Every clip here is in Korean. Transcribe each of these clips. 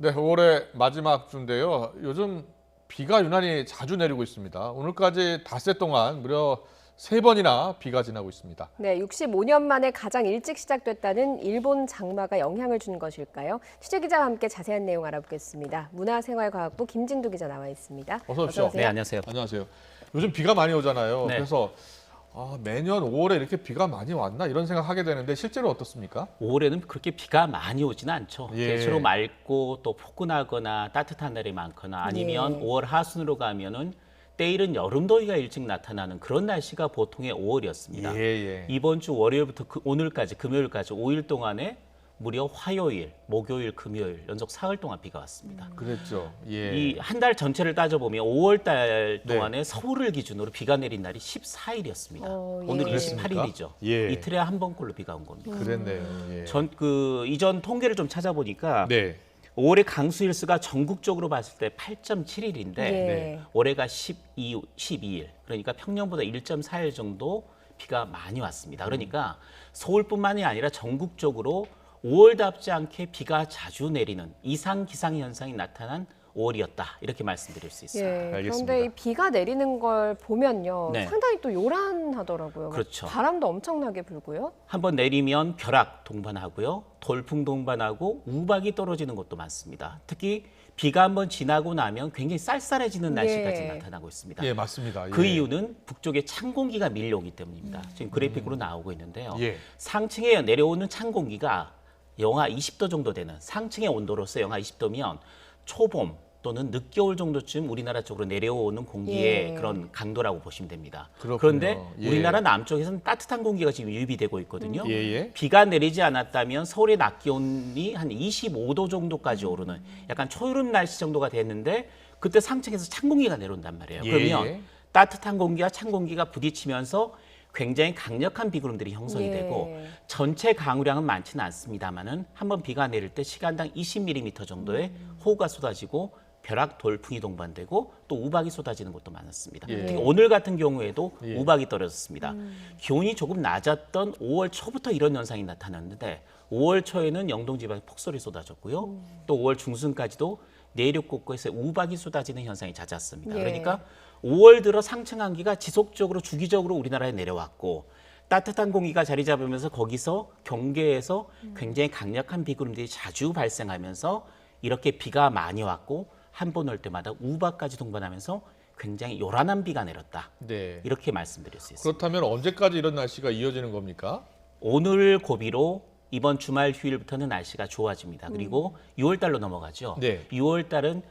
네, 5월의 마지막 주인데요. 요즘 비가 유난히 자주 내리고 있습니다. 오늘까지 닷새 동안 무려 3번이나 비가 지나고 있습니다. 네, 65년 만에 가장 일찍 시작됐다는 일본 장마가 영향을 준 것일까요? 취재기자와 함께 자세한 내용 알아보겠습니다. 문화생활과학부 김진두 기자 나와 있습니다. 어서 오십시오. 오세요. 네, 안녕하세요. 안녕하세요. 요즘 비가 많이 오잖아요. 네. 그래서 매년 5월에 이렇게 비가 많이 왔나 이런 생각하게 되는데 실제로 어떻습니까? 5월에는 그렇게 비가 많이 오지는 않죠. 예. 대체로 맑고 또 포근하거나 따뜻한 날이 많거나 아니면 예. 5월 하순으로 가면은 때일은 여름 더위가 일찍 나타나는 그런 날씨가 보통의 5월이었습니다. 예. 이번 주 월요일부터 오늘까지 금요일까지 5일 동안에 무려 화요일, 목요일, 금요일 연속 사흘 동안 비가 왔습니다. 그랬죠. 예. 이 한 달 전체를 따져보면 5월 달 네. 동안에 서울을 기준으로 비가 내린 날이 14일이었습니다. 예. 오늘이 그랬습니까? 28일이죠. 예. 이틀에 한 번꼴로 비가 온 겁니다. 그랬네요. 예. 이전 통계를 좀 찾아보니까 네. 5월의 강수일수가 전국적으로 봤을 때 8.7일인데 예. 올해가 12일. 그러니까 평년보다 1.4일 정도 비가 많이 왔습니다. 그러니까 서울뿐만이 아니라 전국적으로 5월답지 않게 비가 자주 내리는 이상 기상 현상이 나타난 5월이었다. 이렇게 말씀드릴 수 있어요. 예, 알겠습니다. 그런데 이 비가 내리는 걸 보면요. 네. 상당히 또 요란하더라고요. 그렇죠. 바람도 엄청나게 불고요. 한번 내리면 벼락 동반하고요. 돌풍 동반하고 우박이 떨어지는 곳도 많습니다. 특히 비가 한번 지나고 나면 굉장히 쌀쌀해지는 날씨까지 예. 나타나고 있습니다. 예, 맞습니다. 그 예. 이유는 북쪽에 찬 공기가 밀려오기 때문입니다. 지금 그래픽으로 나오고 있는데요. 예. 상층에 내려오는 찬 공기가 영하 20도 정도 되는 상층의 온도로서 영하 20도면 초봄 또는 늦겨울 정도쯤 우리나라 쪽으로 내려오는 공기의 예. 그런 강도라고 보시면 됩니다. 그렇군요. 그런데 예. 우리나라 남쪽에서는 따뜻한 공기가 지금 유입되고 있거든요. 예. 비가 내리지 않았다면 서울의 낮 기온이 한 25도 정도까지 오르는 약간 초여름 날씨 정도가 됐는데 그때 상층에서 찬 공기가 내려온단 말이에요. 그러면 예. 따뜻한 공기와 찬 공기가 부딪히면서 굉장히 강력한 비구름들이 형성이 예. 되고 전체 강우량은 많지는 않습니다만은 한번 비가 내릴 때 시간당 20mm 정도의 호우가 쏟아지고 벼락 돌풍이 동반되고 또 우박이 쏟아지는 곳도 많았습니다. 예. 특히 오늘 같은 경우에도 예. 우박이 떨어졌습니다. 기온이 조금 낮았던 5월 초부터 이런 현상이 나타났는데 5월 초에는 영동 지방에 폭설이 쏟아졌고요. 또 5월 중순까지도 내륙 곳곳에 우박이 쏟아지는 현상이 잦았습니다. 예. 그러니까 5월 들어 상층 한기가 지속적으로 주기적으로 우리나라에 내려왔고 따뜻한 공기가 자리 잡으면서 거기서 경계에서 굉장히 강력한 비구름들이 자주 발생하면서 이렇게 비가 많이 왔고 한 번 올 때마다 우박까지 동반하면서 굉장히 요란한 비가 내렸다. 네. 이렇게 말씀드릴 수 있습니다. 그렇다면 언제까지 이런 날씨가 이어지는 겁니까? 오늘 고비로 이번 주말 휴일부터는 날씨가 좋아집니다. 그리고 6월 달로 넘어가죠. 네. 6월 달은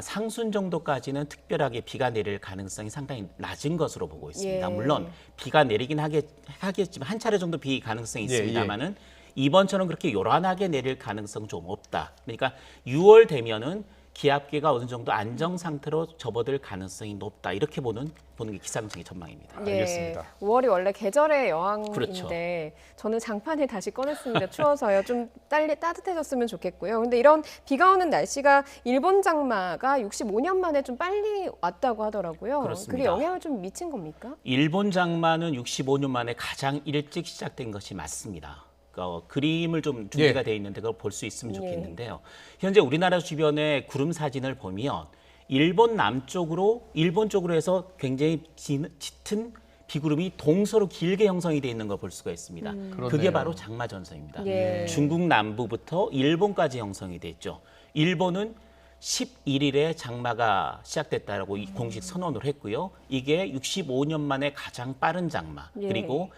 상순 정도까지는 특별하게 비가 내릴 가능성이 상당히 낮은 것으로 보고 있습니다. 예. 물론 비가 내리긴 하겠지만 한 차례 정도 비 가능성이 예, 있습니다만은 이번처럼 그렇게 요란하게 내릴 가능성은 좀 없다. 그러니까 6월 되면은 기압계가 어느 정도 안정 상태로 접어들 가능성이 높다. 이렇게 보는 게 기상청의 전망입니다. 알겠습니다. 5월이 원래 계절의 여왕인데 그렇죠. 저는 장판을 다시 꺼냈습니다. 추워서요. 좀 따뜻해졌으면 좋겠고요. 근데 이런 비가 오는 날씨가 일본 장마가 65년 만에 좀 빨리 왔다고 하더라고요. 그렇습니다. 그게 영향을 좀 미친 겁니까? 일본 장마는 65년 만에 가장 일찍 시작된 것이 맞습니다. 그림을 좀 준비가 예. 돼 있는데 그걸 볼 수 있으면 예. 좋겠는데요. 현재 우리나라 주변의 구름 사진을 보면 일본 쪽으로 해서 굉장히 짙은 비구름이 동서로 길게 형성이 돼 있는 걸 볼 수가 있습니다. 그렇네요. 그게 바로 장마 전선입니다. 예. 중국 남부부터 일본까지 형성이 됐죠. 일본은 11일에 장마가 시작됐다라고 공식 선언을 했고요. 이게 65년 만에 가장 빠른 장마. 예. 그리고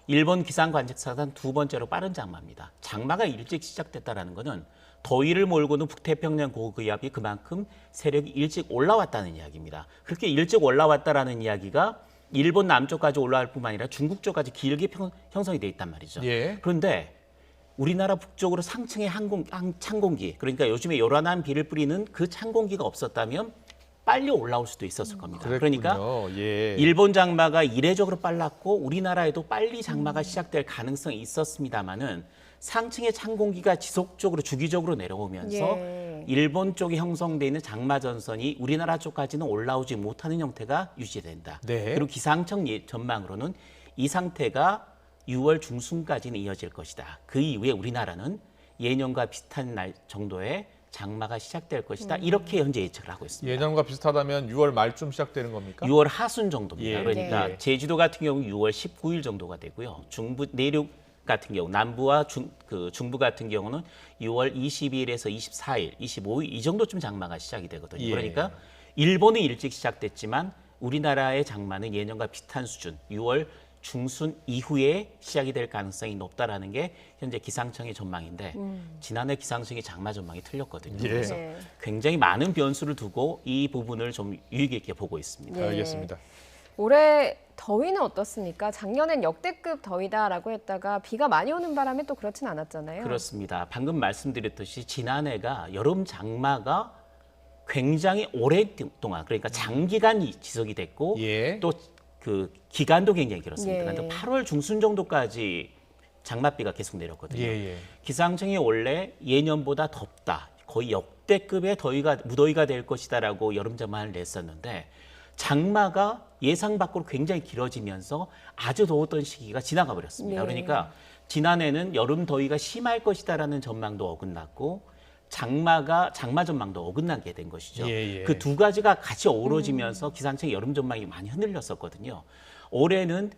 일본 기상관측사상 두 번째로 빠른 장마입니다. 장마가 일찍 시작됐다는 것은 더위를 몰고는 북태평양 고기압이 그만큼 세력이 일찍 올라왔다는 이야기입니다. 그렇게 일찍 올라왔다는 이야기가 일본 남쪽까지 올라갈 뿐만 아니라 중국 쪽까지 길게 형성이 돼 있단 말이죠. 예. 그런데 우리나라 북쪽으로 상층의 찬 공기, 그러니까 요즘에 요란한 비를 뿌리는 그 찬 공기가 없었다면 빨리 올라올 수도 있었을 겁니다. 그러니까 그랬군요. 예. 일본 장마가 이례적으로 빨랐고 우리나라에도 빨리 장마가 시작될 가능성이 있었습니다만은 상층의 찬 공기가 지속적으로 주기적으로 내려오면서 예. 일본 쪽에 형성돼 있는 장마 전선이 우리나라 쪽까지는 올라오지 못하는 형태가 유지된다. 네. 그리고 기상청 전망으로는 이 상태가 6월 중순까지는 이어질 것이다. 그 이후에 우리나라는 예년과 비슷한 날 정도의 장마가 시작될 것이다. 이렇게 현재 예측을 하고 있습니다. 예년과 비슷하다면 6월 말쯤 시작되는 겁니까? 6월 하순 정도입니다. 예. 그러니까 네. 제주도 같은 경우 6월 19일 정도가 되고요. 중부 내륙 같은 경우 남부와 중부 같은 경우는 6월 22일에서 24일, 25일 이 정도쯤 장마가 시작이 되거든요. 예. 그러니까 일본은 일찍 시작됐지만 우리나라의 장마는 예년과 비슷한 수준, 6월 중순 이후에 시작이 될 가능성이 높다라는 게 현재 기상청의 전망인데 지난해 기상청의 장마 전망이 틀렸거든요. 예. 그래서 네. 굉장히 많은 변수를 두고 이 부분을 좀 유의 깊게 보고 있습니다. 예. 알겠습니다. 올해 더위는 어떻습니까? 작년엔 역대급 더위다라고 했다가 비가 많이 오는 바람에 또 그렇진 않았잖아요. 그렇습니다. 방금 말씀드렸듯이 지난해가 여름 장마가 굉장히 오랫동안 그러니까 장기간 지속이 됐고 예. 또 그 기간도 굉장히 길었습니다. 예. 그러니까 8월 중순 정도까지 장맛비가 계속 내렸거든요. 예. 기상청이 원래 예년보다 덥다, 거의 역대급의 무더위가 될 것이다라고 여름 전망을 냈었는데 장마가 예상 밖으로 굉장히 길어지면서 아주 더웠던 시기가 지나가 버렸습니다. 네. 그러니까 지난해는 여름 더위가 심할 것이다라는 전망도 어긋났고 장마 전망도 어긋나게 된 것이죠. 예. 그 두 가지가 같이 어우러지면서 기상청의 여름 전망이 많이 흔들렸었거든요. 올해는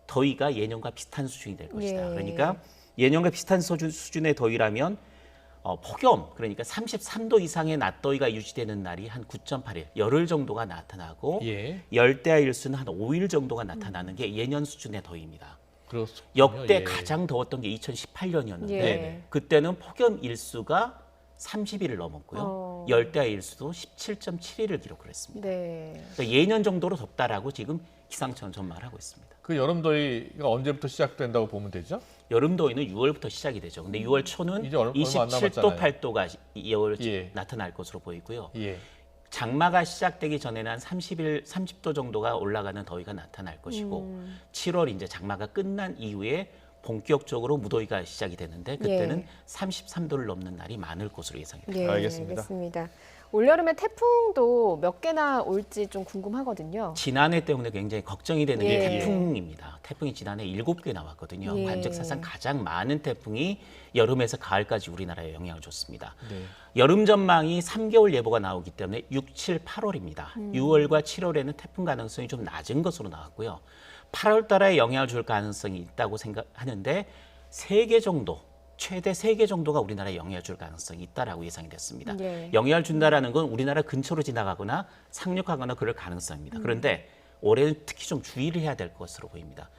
더위가 예년과 비슷한 수준이 될 것이다. 예. 그러니까 예년과 비슷한 수준의 더위라면 폭염, 그러니까 33도 이상의 낮더위가 유지되는 날이 한 9.8일, 열흘 정도가 나타나고 예. 열대야 일수는 한 5일 정도가 나타나는 게 예년 수준의 더위입니다. 그렇군요. 역대 예. 가장 더웠던 게 2018년이었는데 예. 그때는 폭염 일수가 30일을 넘었고요. 열대야 일수도 17.7일을 기록을 했습니다. 네. 그러니까 예년 정도로 덥다라고 지금 기상청은 전망을 하고 있습니다. 그 여름 더위가 언제부터 시작된다고 보면 되죠? 여름 더위는 6월부터 시작이 되죠. 근데 6월 초는 이제 얼마 안 27도, 남았잖아요. 8도가 2월 예. 나타날 것으로 보이고요. 예. 장마가 시작되기 전에는 한 30도 정도가 올라가는 더위가 나타날 것이고 7월 이제 장마가 끝난 이후에 본격적으로 무더위가 시작이 되는데 그때는 예. 33도를 넘는 날이 많을 것으로 예상이 됩니다. 네, 알겠습니다. 알겠습니다. 올여름에 태풍도 몇 개나 올지 좀 궁금하거든요. 지난해 때문에 굉장히 걱정이 되는 예. 게 태풍입니다. 태풍이 지난해 7개 나왔거든요. 예. 관측 사상 가장 많은 태풍이 여름에서 가을까지 우리나라에 영향을 줬습니다. 네. 여름 전망이 3개월 예보가 나오기 때문에 6, 7, 8월입니다. 6월과 7월에는 태풍 가능성이 좀 낮은 것으로 나왔고요. 8월 달에 영향을 줄 가능성이 있다고 생각하는데 3개 정도, 최대 3개 정도가 우리나라에 영향을 줄 가능성이 있다라고 예상이 됐습니다. 예. 영향을 준다라는 건 우리나라 근처로 지나가거나 상륙하거나 그럴 가능성입니다. 그런데 올해는 특히 좀 주의를 해야 될 것으로 보입니다.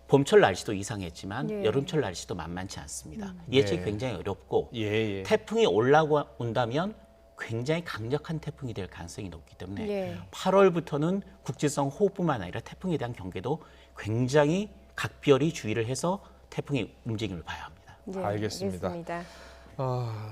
봄철 날씨도 이상했지만 예. 여름철 날씨도 만만치 않습니다. 예측이 네. 굉장히 어렵고 예. 태풍이 올라온다면 굉장히 강력한 태풍이 될 가능성이 높기 때문에 예. 8월부터는 국지성 호우뿐만 아니라 태풍에 대한 경계도 굉장히 각별히 주의를 해서 태풍의 움직임을 봐야 합니다. 네, 알겠습니다. 알겠습니다.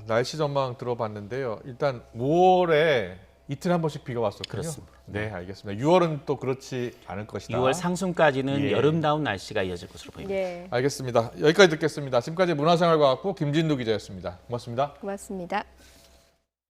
날씨 전망 들어봤는데요. 일단 5월에 이틀 한 번씩 비가 왔었군요. 그렇습니다. 네, 알겠습니다. 6월은 또 그렇지 않을 것이다. 6월 상순까지는 예. 여름다운 날씨가 이어질 것으로 보입니다. 예, 알겠습니다. 여기까지 듣겠습니다. 지금까지 문화생활과학부 김진두 기자였습니다. 고맙습니다. 고맙습니다.